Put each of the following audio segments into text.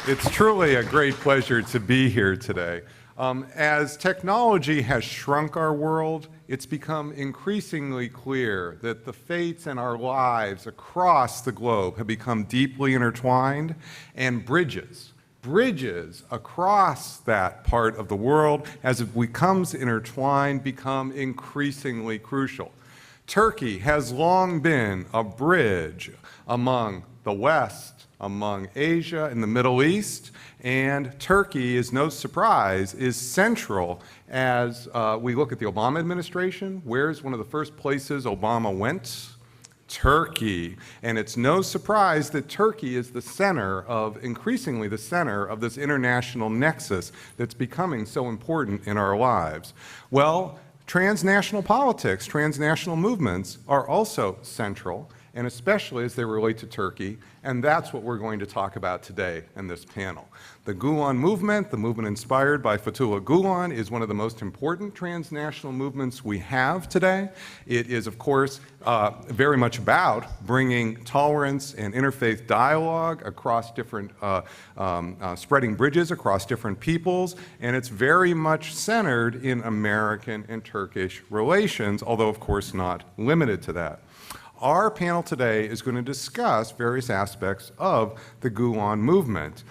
It's truly a great pleasure to be here today. As technology has shrunk our world, it's become increasingly clear that the fates and our lives across the globe have become deeply intertwined, and bridges across that part of the world, as it becomes intertwined, become increasingly crucial. Turkey has long been a bridge among the West, among Asia and the Middle East, and Turkey, is no surprise, is central as we look at the Obama administration. Where's one of the first places Obama went? Turkey. And it's no surprise that Turkey is the center of, increasingly the center of this international nexus that's becoming so important in our lives. Well, transnational politics, transnational movements are also central, and especially as they relate to Turkey, and that's what we're going to talk about today in this panel. The Gulen movement, the movement inspired by Fethullah Gulen, is one of the most important transnational movements we have today. It is, of course, very much about bringing tolerance and interfaith dialogue across different, spreading bridges across different peoples, and it's very much centered in American and Turkish relations, although, of course, not limited to that. Our panel today is going to discuss various aspects of the Gulen movement,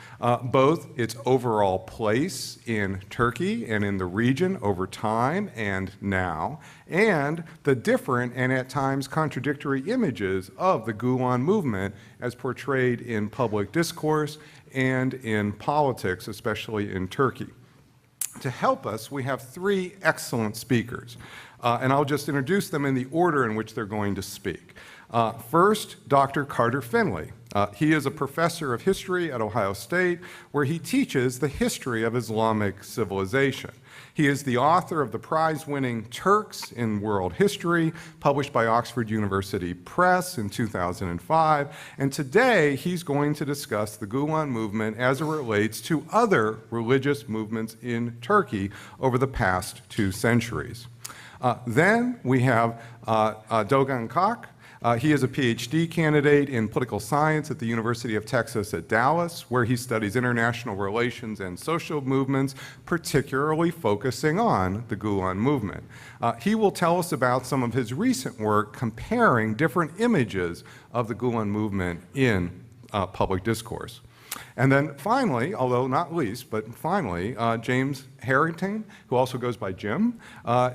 both its overall place in Turkey and in the region over time and now, and the different and at times contradictory images of the Gulen movement as portrayed in public discourse and in politics, especially in Turkey. To help us, we have three excellent speakers, and I'll just introduce them in the order in which they're going to speak. First, Dr. Carter Findley. He is a professor of history at Ohio State, where he teaches the history of Islamic civilization. He is the author of the prize-winning Turks in World History, published by Oxford University Press in 2005, and today he's going to discuss the Gulen movement as it relates to other religious movements in Turkey over the past 2 centuries. Then we have Doğan Kök. He is a Ph.D. candidate in political science at the University of Texas at Dallas, where he studies international relations and social movements, particularly focusing on the Gulen movement. He will tell us about some of his recent work comparing different images of the Gulen movement in public discourse. And then finally, although not least, but finally, James Harrington, who also goes by Jim.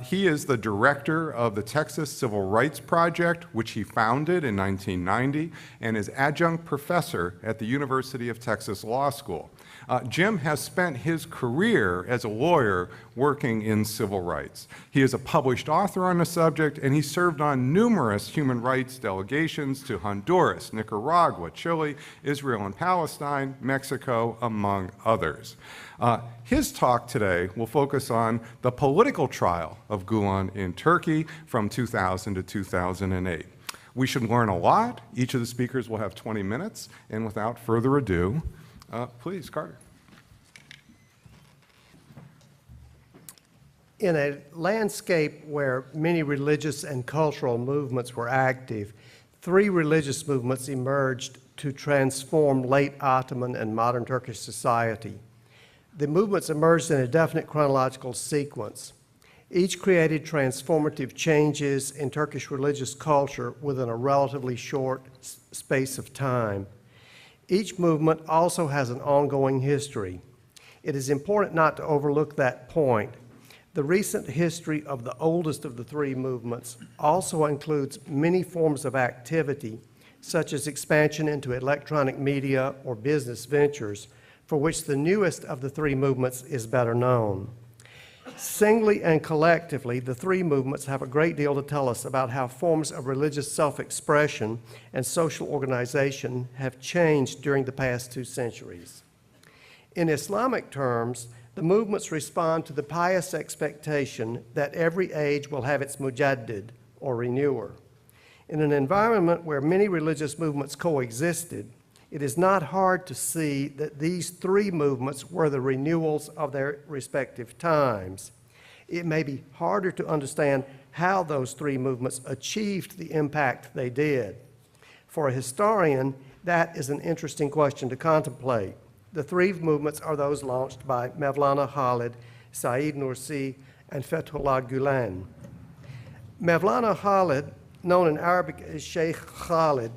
He is the director of the Texas Civil Rights Project, which he founded in 1990, and is adjunct professor at the University of Texas Law School. Jim has spent his career as a lawyer working in civil rights. He is a published author on the subject, and he served on numerous human rights delegations to Honduras, Nicaragua, Chile, Israel and Palestine, Mexico, among others. His talk today will focus on the political trial of Gulen in Turkey from 2000 to 2008. We should learn a lot. Each of the speakers will have 20 minutes, and without further ado, please, Carter. In a landscape where many religious and cultural movements were active, 3 religious movements emerged to transform late Ottoman and modern Turkish society. The movements emerged in a definite chronological sequence. Each created transformative changes in Turkish religious culture within a relatively short space of time. Each movement also has an ongoing history. It is important not to overlook that point. The recent history of the oldest of the 3 movements also includes many forms of activity, such as expansion into electronic media or business ventures, for which the newest of the 3 movements is better known. Singly and collectively, the 3 movements have a great deal to tell us about how forms of religious self-expression and social organization have changed during the past 2 centuries. In Islamic terms, the movements respond to the pious expectation that every age will have its mujaddid, or renewer. In an environment where many religious movements coexisted, it is not hard to see that these 3 movements were the renewals of their respective times. It may be harder to understand how those 3 movements achieved the impact they did. For a historian, that is an interesting question to contemplate. The three movements are those launched by Mevlana Khalid, Said Nursi, and Fethullah Gulen. Mevlana Khalid, known in Arabic as Sheikh Khalid,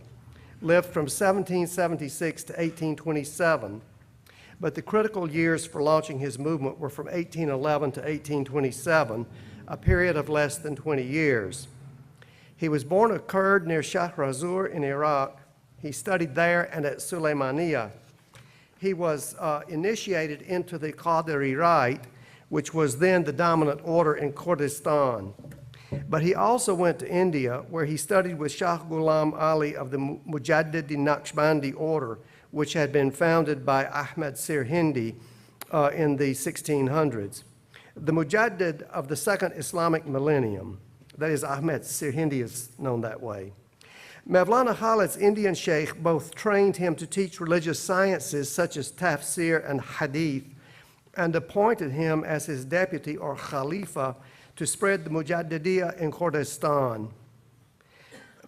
lived from 1776 to 1827, but the critical years for launching his movement were from 1811 to 1827, a period of less than 20 years. He was born a Kurd near Shahrazur in Iraq. He studied there and at Sulaymaniyah. He was initiated into the Qadiri Rite, which was then the dominant order in Kurdistan. But he also went to India, where he studied with Shah Ghulam Ali of the Mujaddidi Naqshbandi order, which had been founded by Ahmad Sirhindi in the 1600s. The Mujaddid of the second Islamic millennium, that is, Ahmad Sirhindi is known that way. Mevlana Khalid's Indian sheikh both trained him to teach religious sciences such as tafsir and hadith, and appointed him as his deputy or khalifa to spread the Mujaddidiyya in Kurdistan.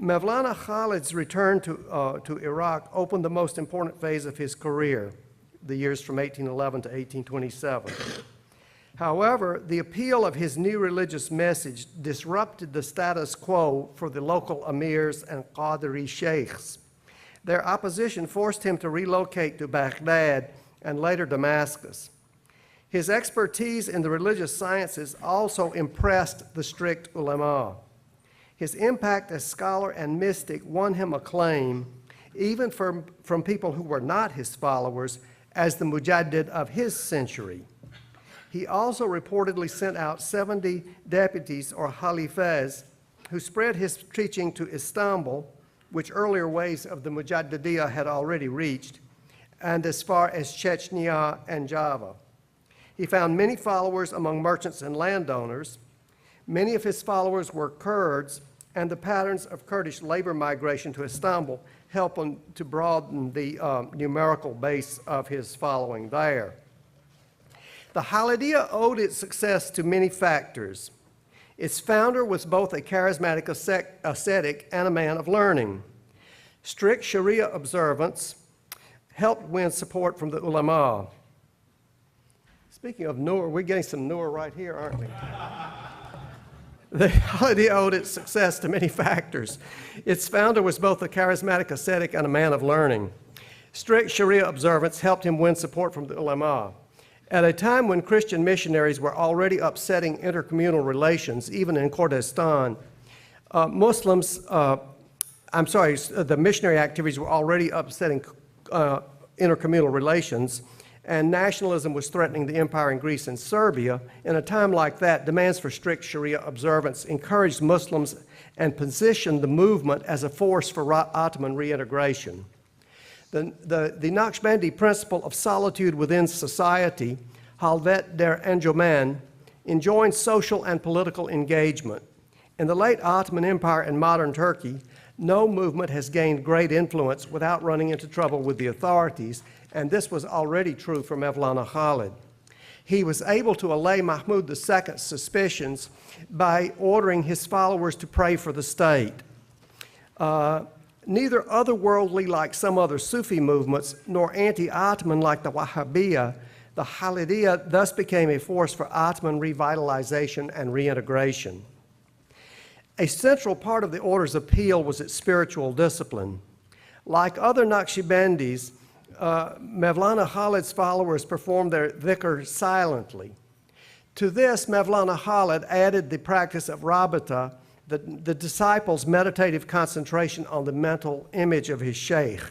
Mevlana Khalid's return to Iraq opened the most important phase of his career, the years from 1811 to 1827. However, the appeal of his new religious message disrupted the status quo for the local emirs and Qadiri sheikhs. Their opposition forced him to relocate to Baghdad and later Damascus. His expertise in the religious sciences also impressed the strict ulama. His impact as scholar and mystic won him acclaim, even from people who were not his followers, as the Mujaddid of his century. He also reportedly sent out 70 deputies or halifas who spread his teaching to Istanbul, which earlier waves of the Mujaddidiyya had already reached, and as far as Chechnya and Java. He found many followers among merchants and landowners. Many of his followers were Kurds, and the patterns of Kurdish labor migration to Istanbul helped him to broaden the numerical base of his following there. The Halidiye owed its success to many factors. Its founder was both a charismatic ascetic and a man of learning. Strict Sharia observance helped win support from the ulama. Speaking of Noor, we're getting some Noor right here, aren't we? The Halidiye owed its success to many factors. Its founder was both a charismatic ascetic and a man of learning. Strict Sharia observance helped him win support from the ulama. At a time when Christian missionaries were already upsetting intercommunal relations, even in Kurdistan, the missionary activities were already upsetting intercommunal relations, and nationalism was threatening the empire in Greece and Serbia. In a time like that, demands for strict Sharia observance encouraged Muslims and positioned the movement as a force for Ottoman reintegration. The Naqshbandi principle of solitude within society, Halvet der Enjoman, enjoined social and political engagement. In the late Ottoman Empire and modern Turkey, no movement has gained great influence without running into trouble with the authorities, and this was already true for Mevlana Khalid. He was able to allay Mahmud II's suspicions by ordering his followers to pray for the state. Neither otherworldly like some other Sufi movements, nor anti-Ottoman like the Wahhabiyya, the Halidiya thus became a force for Ottoman revitalization and reintegration. A central part of the order's appeal was its spiritual discipline. Like other Naqshbandis, Mevlana Khalid's followers performed their dhikr silently. To this, Mevlana Khalid added the practice of rabita, the disciples' meditative concentration on the mental image of his sheikh.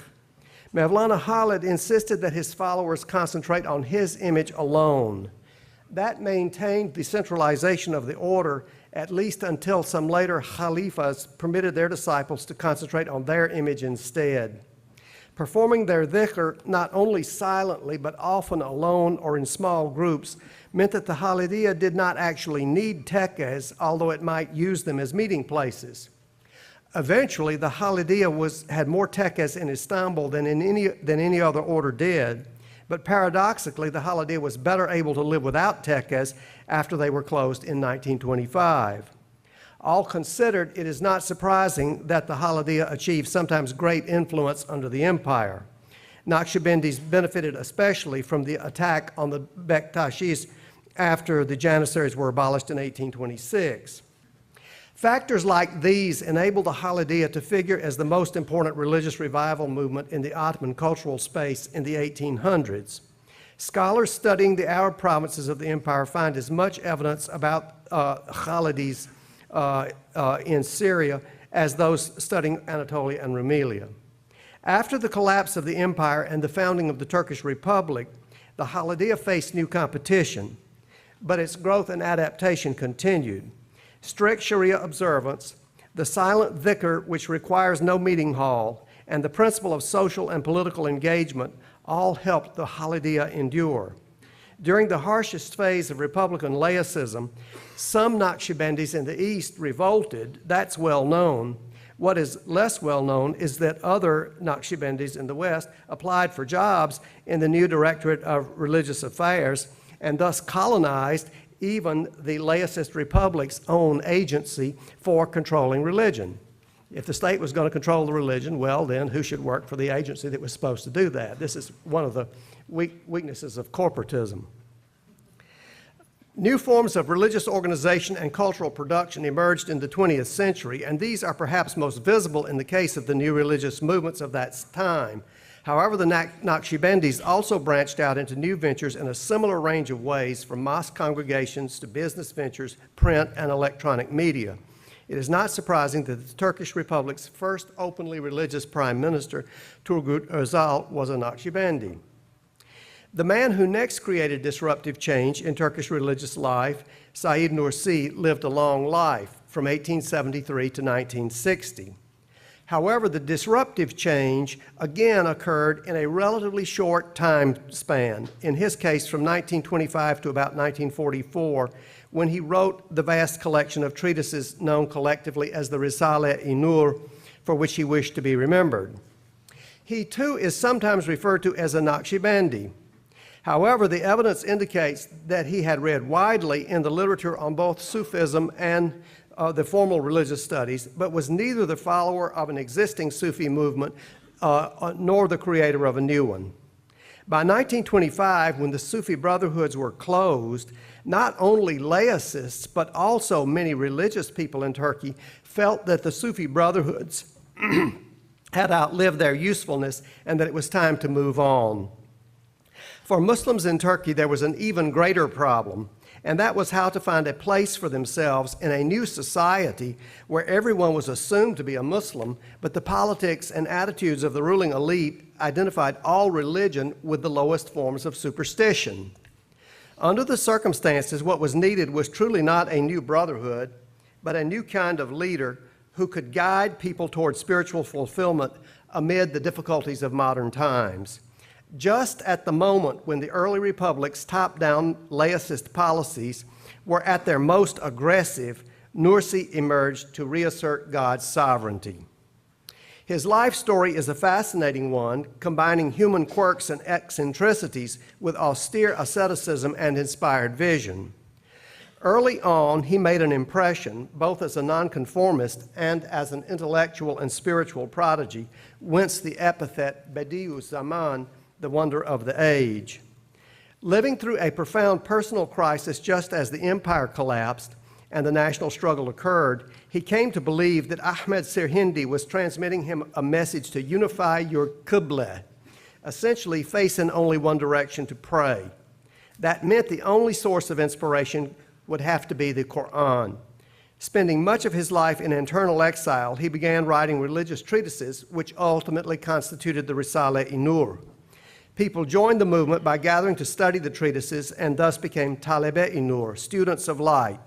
Mevlana Khalid insisted that his followers concentrate on his image alone. That maintained the centralization of the order, at least until some later khalifas permitted their disciples to concentrate on their image instead. Performing their dhikr not only silently but often alone or in small groups meant that the Halidiya did not actually need tekkes, although it might use them as meeting places. Eventually, the Halidiya had more tekkes in Istanbul than any other order did, but paradoxically, the Halidiya was better able to live without tekkes after they were closed in 1925. All considered, it is not surprising that the Halidiya achieved sometimes great influence under the empire. Naqshbandis benefited especially from the attack on the Bektashis after the Janissaries were abolished in 1826. Factors like these enabled the Halidiye to figure as the most important religious revival movement in the Ottoman cultural space in the 1800s. Scholars studying the Arab provinces of the empire find as much evidence about Khalidis in Syria as those studying Anatolia and Rumelia. After the collapse of the empire and the founding of the Turkish Republic, the Halidiye faced new competition, but its growth and adaptation continued. Strict Sharia observance, the silent dhikr, which requires no meeting hall, and the principle of social and political engagement all helped the Halidiye endure. During the harshest phase of Republican laicism, some Naqshbandis in the East revolted. That's well known. What is less well known is that other Naqshbandis in the West applied for jobs in the new Directorate of Religious Affairs and thus colonized even the laicist republic's own agency for controlling religion. If the state was going to control the religion, well, then who should work for the agency that was supposed to do that? This is one of the weaknesses of corporatism. New forms of religious organization and cultural production emerged in the 20th century, and these are perhaps most visible in the case of the new religious movements of that time. However, the Naqshbandis also branched out into new ventures in a similar range of ways, from mosque congregations to business ventures, print, and electronic media. It is not surprising that the Turkish Republic's first openly religious prime minister, Turgut Özal, was a Naqshbandi. The man who next created disruptive change in Turkish religious life, Said Nursi, lived a long life, from 1873 to 1960. However, the disruptive change again occurred in a relatively short time span, in his case from 1925 to about 1944, when he wrote the vast collection of treatises known collectively as the Risale-i Nur, for which he wished to be remembered. He too is sometimes referred to as a Naqshbandi. However, the evidence indicates that he had read widely in the literature on both Sufism and the formal religious studies, but was neither the follower of an existing Sufi movement nor the creator of a new one. By 1925, when the Sufi brotherhoods were closed, not only laicists, but also many religious people in Turkey felt that the Sufi brotherhoods had outlived their usefulness and that it was time to move on. For Muslims in Turkey, there was an even greater problem, and that was how to find a place for themselves in a new society where everyone was assumed to be a Muslim, but the politics and attitudes of the ruling elite identified all religion with the lowest forms of superstition. Under the circumstances, what was needed was truly not a new brotherhood, but a new kind of leader who could guide people toward spiritual fulfillment amid the difficulties of modern times. Just at the moment when the early republic's top-down laicist policies were at their most aggressive, Nursi emerged to reassert God's sovereignty. His life story is a fascinating one, combining human quirks and eccentricities with austere asceticism and inspired vision. Early on, he made an impression, both as a nonconformist and as an intellectual and spiritual prodigy, whence the epithet Bedi'u Zaman, the wonder of the age. Living through a profound personal crisis just as the empire collapsed and the national struggle occurred, he came to believe that Ahmed Sirhindi was transmitting him a message to unify your Qibla, essentially face in only one direction to pray. That meant the only source of inspiration would have to be the Quran. Spending much of his life in internal exile, he began writing religious treatises, which ultimately constituted the Risale-i Nur. People joined the movement by gathering to study the treatises and thus became Talebe-i Nur, students of light.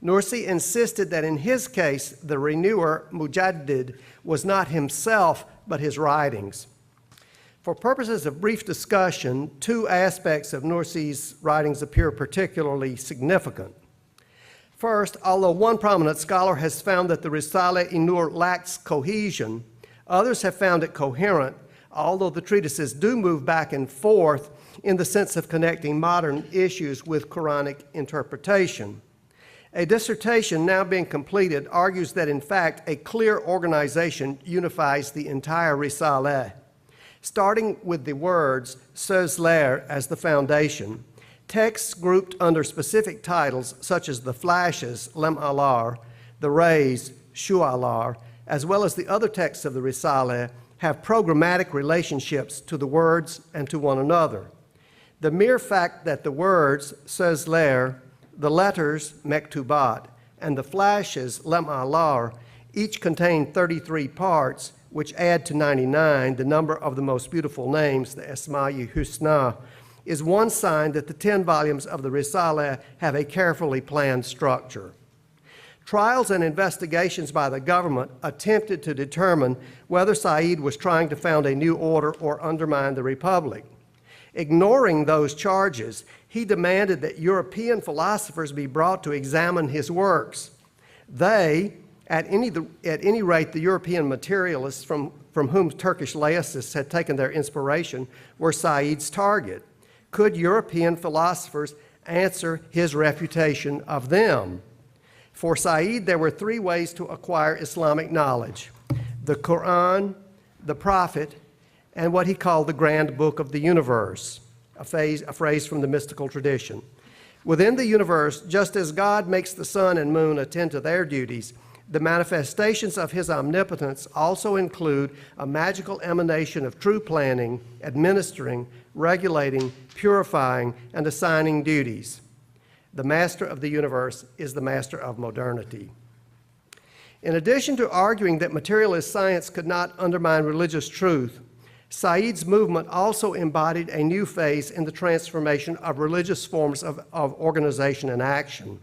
Nursi insisted that in his case, the renewer, Mujaddid, was not himself, but his writings. For purposes of brief discussion, two aspects of Nursi's writings appear particularly significant. First, although one prominent scholar has found that the Risale-i Nur lacks cohesion, others have found it coherent, although the treatises do move back and forth in the sense of connecting modern issues with Quranic interpretation. A dissertation now being completed argues that, in fact, a clear organization unifies the entire Risalah. Starting with the words Sözler as the foundation, texts grouped under specific titles such as the flashes, Lemalar, the rays, Shu'alar, as well as the other texts of the Risaleh, have programmatic relationships to the words and to one another. The mere fact that the words, Sözler, the letters, Mektubat, and the flashes, Lemalar, each contain 33 parts, which add to 99, the number of the most beautiful names, the Esma-i Husna, is one sign that the 10 volumes of the Risaleh have a carefully planned structure. Trials and investigations by the government attempted to determine whether Said was trying to found a new order or undermine the Republic. Ignoring those charges, he demanded that European philosophers be brought to examine his works. They, at any rate, the European materialists from whom Turkish laicists had taken their inspiration, were Said's target. Could European philosophers answer his refutation of them? For Said, there were three ways to acquire Islamic knowledge: the Quran, the Prophet, and what he called the Grand Book of the Universe, a phrase from the mystical tradition. Within the universe, just as God makes the sun and moon attend to their duties, the manifestations of his omnipotence also include a magical emanation of true planning, administering, regulating, purifying, and assigning duties. The master of the universe is the master of modernity. In addition to arguing that materialist science could not undermine religious truth, Said's movement also embodied a new phase in the transformation of religious forms of organization and action.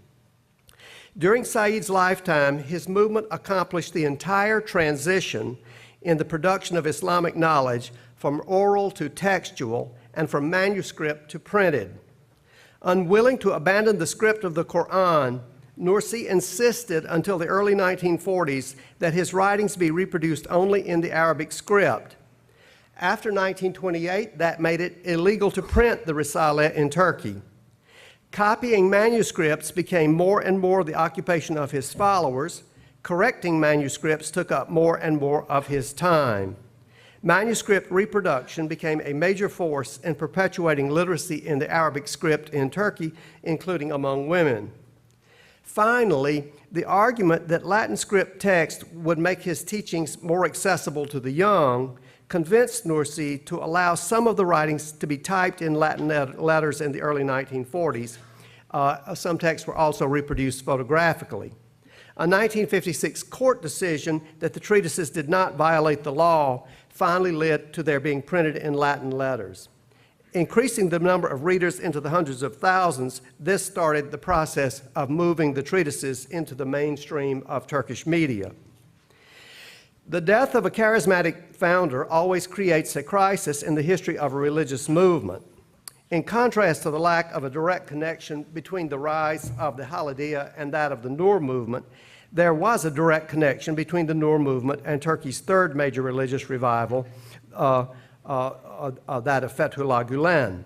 During Said's lifetime, his movement accomplished the entire transition in the production of Islamic knowledge from oral to textual and from manuscript to printed. Unwilling to abandon the script of the Quran, Nursi insisted until the early 1940s that his writings be reproduced only in the Arabic script. After 1928, that made it illegal to print the Risaleh in Turkey. Copying manuscripts became more and more the occupation of his followers. Correcting manuscripts took up more and more of his time. Manuscript reproduction became a major force in perpetuating literacy in the Arabic script in Turkey, including among women. Finally, the argument that Latin script text would make his teachings more accessible to the young convinced Nursi to allow some of the writings to be typed in Latin letters in the early 1940s. Some texts were also reproduced photographically. A 1956 court decision that the treatises did not violate the law finally led to their being printed in Latin letters. Increasing the number of readers into the hundreds of thousands, this started the process of moving the treatises into the mainstream of Turkish media. The death of a charismatic founder always creates a crisis in the history of a religious movement. In contrast to the lack of a direct connection between the rise of the Halidiye and that of the Nur movement, there was a direct connection between the Nur movement and Turkey's third major religious revival, that of Fethullah Gulen.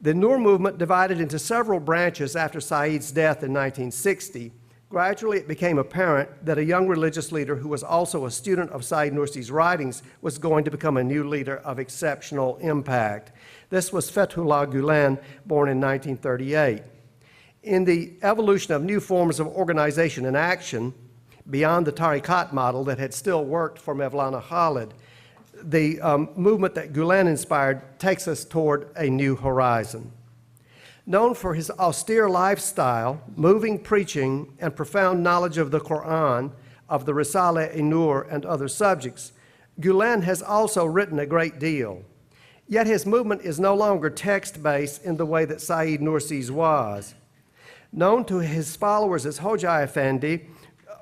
The Nur movement divided into several branches after Said's death in 1960. Gradually, it became apparent that a young religious leader who was also a student of Said Nursi's writings was going to become a new leader of exceptional impact. This was Fethullah Gulen, born in 1938. In the evolution of new forms of organization and action, beyond the tariqat model that had still worked for Mevlana Khalid, the movement that Gulen inspired takes us toward a new horizon. Known for his austere lifestyle, moving preaching, and profound knowledge of the Quran, of the Risaleh-i-Nur, and other subjects, Gulen has also written a great deal. Yet his movement is no longer text-based in the way that Said Nursi's was. Known to his followers as Hoca Efendi,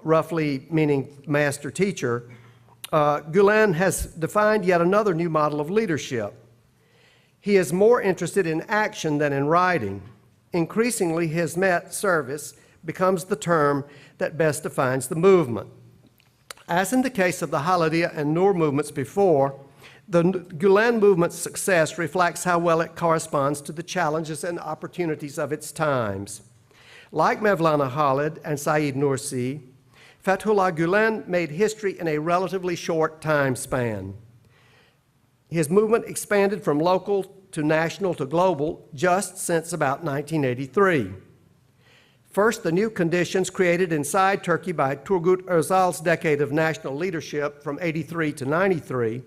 roughly meaning master teacher, Gulen has defined yet another new model of leadership. He is more interested in action than in writing. Increasingly, Hizmet, service, becomes the term that best defines the movement. As in the case of the Halidiye and Nur movements before, the Gulen movement's success reflects how well it corresponds to the challenges and opportunities of its times. Like Mevlana Khalid and Said Nursi, Fethullah Gulen made history in a relatively short time span. His movement expanded from local to national to global just since about 1983. First, the new conditions created inside Turkey by Turgut Özal's decade of national leadership from 83 to 93,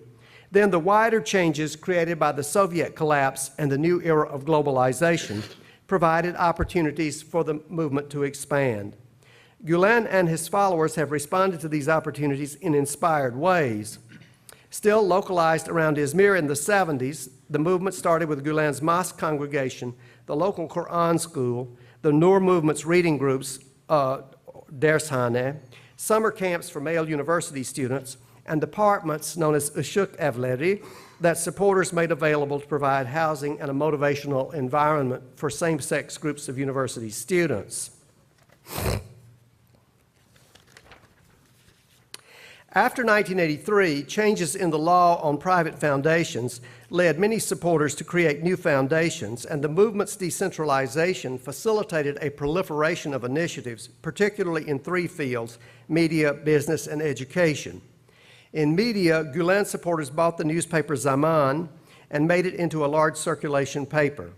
then the wider changes created by the Soviet collapse and the new era of globalization provided opportunities for the movement to expand. Gulen and his followers have responded to these opportunities in inspired ways. Still localized around Izmir in the 70s, the movement started with Gulen's mosque congregation, the local Quran school, the Nur movement's reading groups, Dershane, summer camps for male university students, and departments known as Işık Evleri that supporters made available to provide housing and a motivational environment for same-sex groups of university students. After 1983, changes in the law on private foundations led many supporters to create new foundations, and the movement's decentralization facilitated a proliferation of initiatives, particularly in three fields: media, business, and education. In media, Gulen supporters bought the newspaper Zaman and made it into a large circulation paper.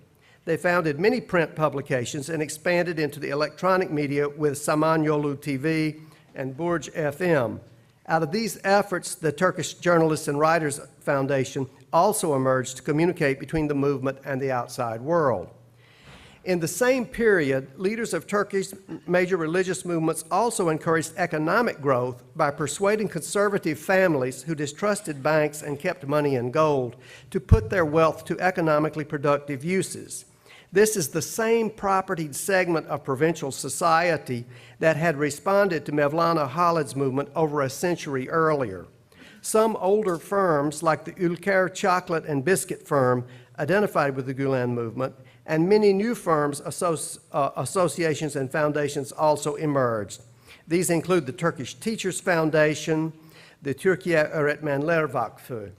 They founded many print publications and expanded into the electronic media with Samanyolu TV and Burj FM. Out of these efforts, the Turkish Journalists and Writers Foundation also emerged to communicate between the movement and the outside world. In the same period, leaders of Turkey's major religious movements also encouraged economic growth by persuading conservative families who distrusted banks and kept money in gold to put their wealth to economically productive uses. This is the same propertied segment of provincial society that had responded to Mevlana Khalid's movement over a century earlier. Some older firms, like the Ülker chocolate and biscuit firm, identified with the Gulen movement, and many new firms, associations, and foundations also emerged. These include the Turkish Teachers Foundation, the Türkiye Öğretmenler Vakfı.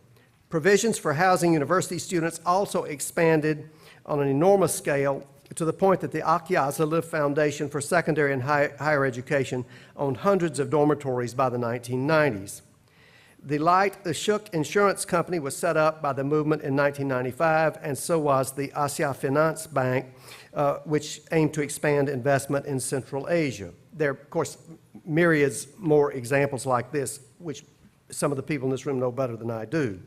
Provisions for housing university students also expanded on an enormous scale, to the point that the Akyazılı Foundation for Secondary and Higher Education owned hundreds of dormitories by the 1990s. The Light Işık Insurance Company was set up by the movement in 1995, and so was the Asya Finance Bank, which aimed to expand investment in Central Asia. There are, of course, myriads more examples like this, which some of the people in this room know better than I do.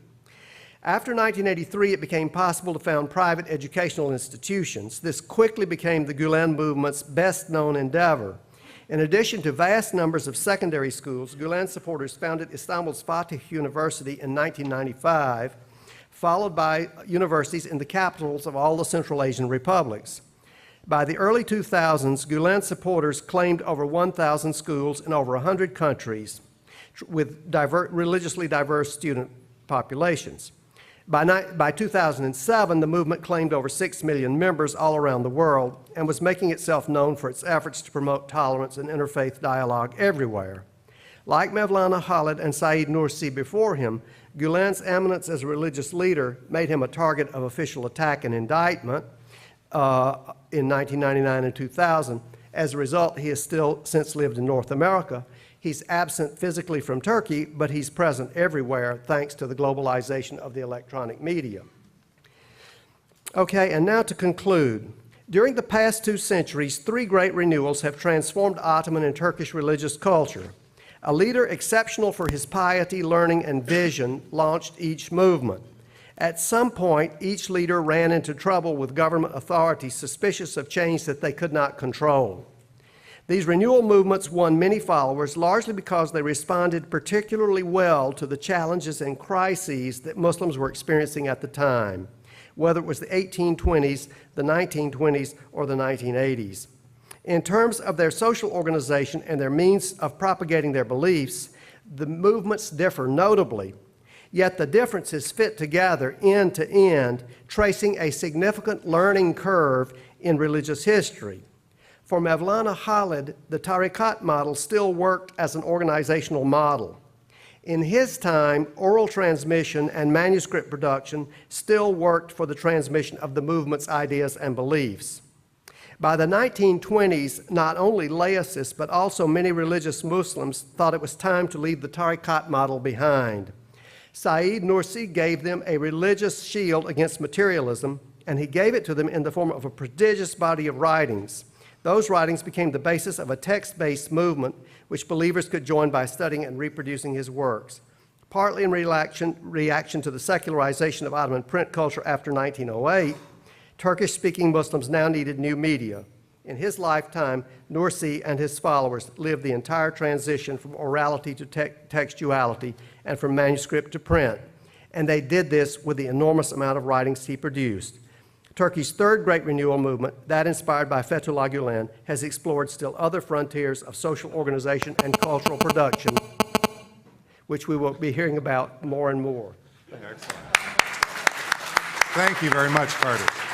After 1983, it became possible to found private educational institutions. This quickly became the Gulen movement's best-known endeavor. In addition to vast numbers of secondary schools, Gulen supporters founded Istanbul's Fatih University in 1995, followed by universities in the capitals of all the Central Asian republics. By the early 2000s, Gulen supporters claimed over 1,000 schools in over 100 countries with religiously diverse student populations. By 2007, the movement claimed over 6 million members all around the world and was making itself known for its efforts to promote tolerance and interfaith dialogue everywhere. Like Mevlana Khalid and Said Nursi before him, Gulen's eminence as a religious leader made him a target of official attack and indictment in 1999 and 2000. As a result, he has still since lived in North America. He's absent physically from Turkey, but he's present everywhere thanks to the globalization of the electronic media. Okay, and now to conclude. During the past 2 centuries, 3 great renewals have transformed Ottoman and Turkish religious culture. A leader exceptional for his piety, learning, and vision launched each movement. At some point, each leader ran into trouble with government authorities suspicious of change that they could not control. These renewal movements won many followers, largely because they responded particularly well to the challenges and crises that Muslims were experiencing at the time, whether it was the 1820s, the 1920s, or the 1980s. In terms of their social organization and their means of propagating their beliefs, the movements differ notably, yet the differences fit together end to end, tracing a significant learning curve in religious history. For Mevlana Khalid, the tariqat model still worked as an organizational model. In his time, oral transmission and manuscript production still worked for the transmission of the movement's ideas and beliefs. By the 1920s, not only laicists, but also many religious Muslims thought it was time to leave the tariqat model behind. Said Nursi gave them a religious shield against materialism, and he gave it to them in the form of a prodigious body of writings. Those writings became the basis of a text-based movement which believers could join by studying and reproducing his works. Partly in reaction to the secularization of Ottoman print culture after 1908, Turkish-speaking Muslims now needed new media. In his lifetime, Nursi and his followers lived the entire transition from orality to textuality and from manuscript to print. And they did this with the enormous amount of writings he produced. Turkey's third great renewal movement, that inspired by Fethullah Gulen, has explored still other frontiers of social organization and cultural production, which we will be hearing about more and more. Excellent. Thank you very much, Carter.